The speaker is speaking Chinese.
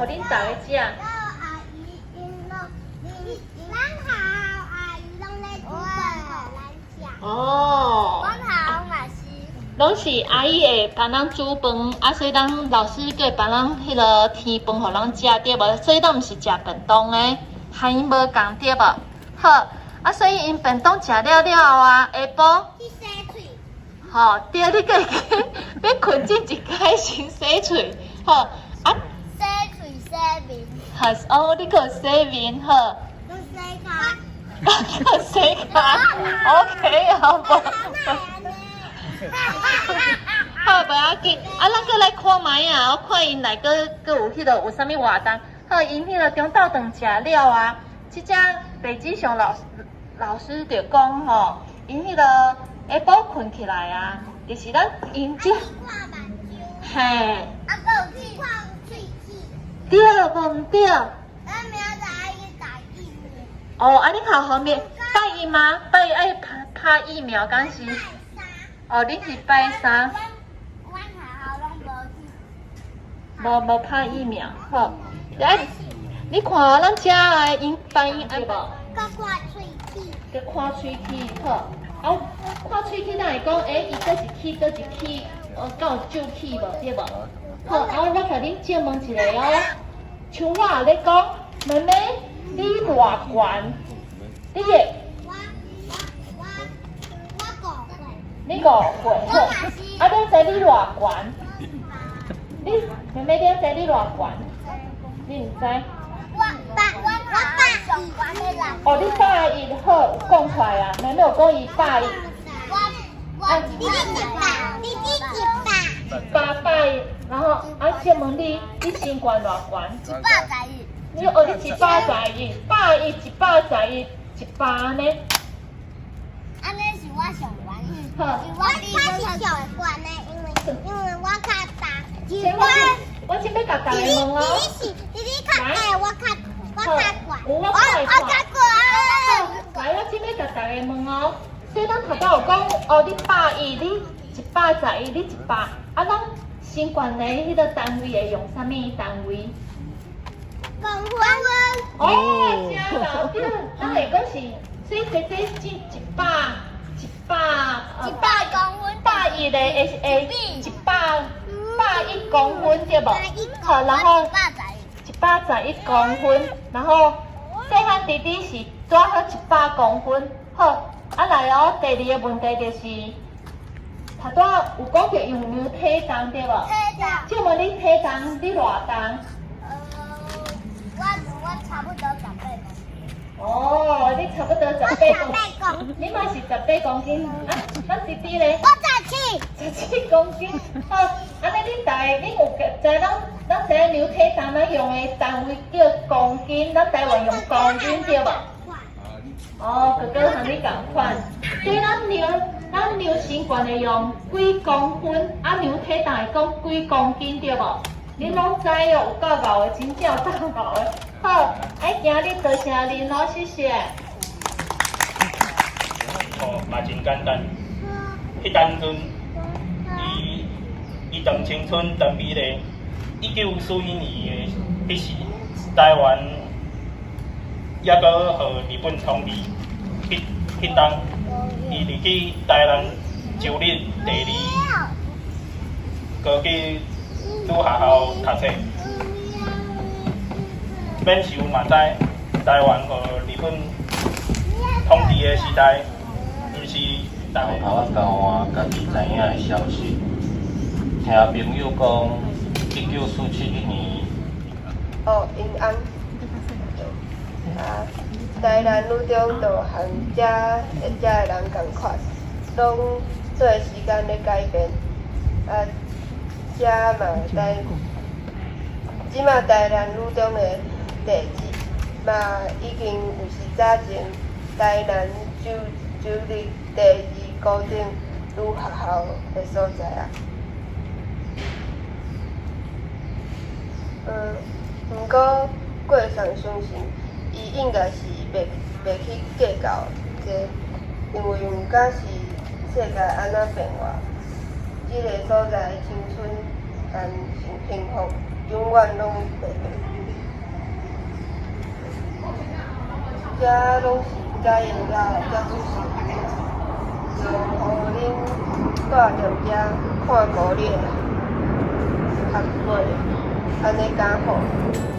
互恁大家食。阿姨因拢，咱好阿姨拢咧煮饭互咱食。哦。阮好嘛是。拢是阿姨会帮咱煮饭，啊，所以咱老师会帮咱迄个添饭互咱食，对无？所以咱毋是食便当的，和因无共对无？好，啊，所以因便当食了了后啊，下晡。去洗喙。吼，对，你家己要困之前先洗喙，好，啊。洗喙洗面。好，哦，你个洗面好。用洗脚。个洗脚 ，OK， 好不？好，不要紧，啊，咱过来看卖啊，我看因内个有迄个有啥物活动。好，因迄个中昼顿食了啊，即只北极熊老师就讲吼，因迄个下晡困起来啊，就是咱因只，嘿，啊，还有去看喙齿。对无毋对？咱明仔载去打疫苗。哦，啊，你好方便拜一吗？拜一爱拍疫苗，敢是？哦，你是拜三？阮学校拢无去。无拍疫苗，好。来，你看咱遮个因拜因爱无？搁看喙齿。搁看喙齿，好。啊，看喙齿，咱会讲，伊搁一齿，搁一齿，敢有皱齿无？对无？好，啊，我甲恁借问一下哦。像我咧讲，妹妹，你偌悬？你个？我5岁。你5岁，好。啊，你知你偌悬？你妹妹，你知你偌悬？你毋知？我上悬的人。哦，你100好讲出来啊！妹妹有讲伊100。弟弟100，然后啊，请问你身高偌悬111。你哦，你111，100、111、100呢？安尼是我上悬，好。我是上悬的，因为我较大。我先要甲大家问哦。弟弟较矮，我较悬。我较悬。来，我先要甲大家问哦。所以咱头先有讲，哦，你110，你111，你100，啊，咱身高的迄个单位会用啥物单位？公分。哦，真老对，咱会讲是，所以这100公分。110的会101公分对无？好，然后111公分，然后细汉弟弟是拄好100公分，好，啊来哦，第2个问题就是，头拄有讲着用量体重对无？体重。请问你体重你偌重？我差不多18公斤。哦，你差不多18公斤，你嘛是18公斤，啊，咱弟弟咧？我17公斤，好，安尼恁有知咱这量体重咱用的单位叫公斤，咱台湾用公斤对无？哦，哥哥和你同款，所以咱量身高会用几公分，啊量体重会讲几公斤对无？恁拢知哦，有够牛的，真正有够牛的。好，今日多谢恁咯，谢谢。哦，嘛真简单。迄当阵，伊当青春当美丽。1941年的迄时，台湾也搁互日本统治。迄当，伊入去台南州立第2高级女学校读册。免受嘛知，台湾互日本统治的时代，毋是逐个我交换家己知影的消息。听朋友讲，1947年。哦，平安。台南女中就和遮的人共款，拢做时间咧改变。遮嘛即马台南女中的地址嘛已经有是早前台南州立第2高等女学校的所在啊。毋过过上相信，伊应该是袂去计较这，因为毋敢是世界安怎变化，即个所在青春但是幸福，永远拢袂变。遮拢是家营家遮主事，就互恁住踮遮看高丽，学过，安尼刚好。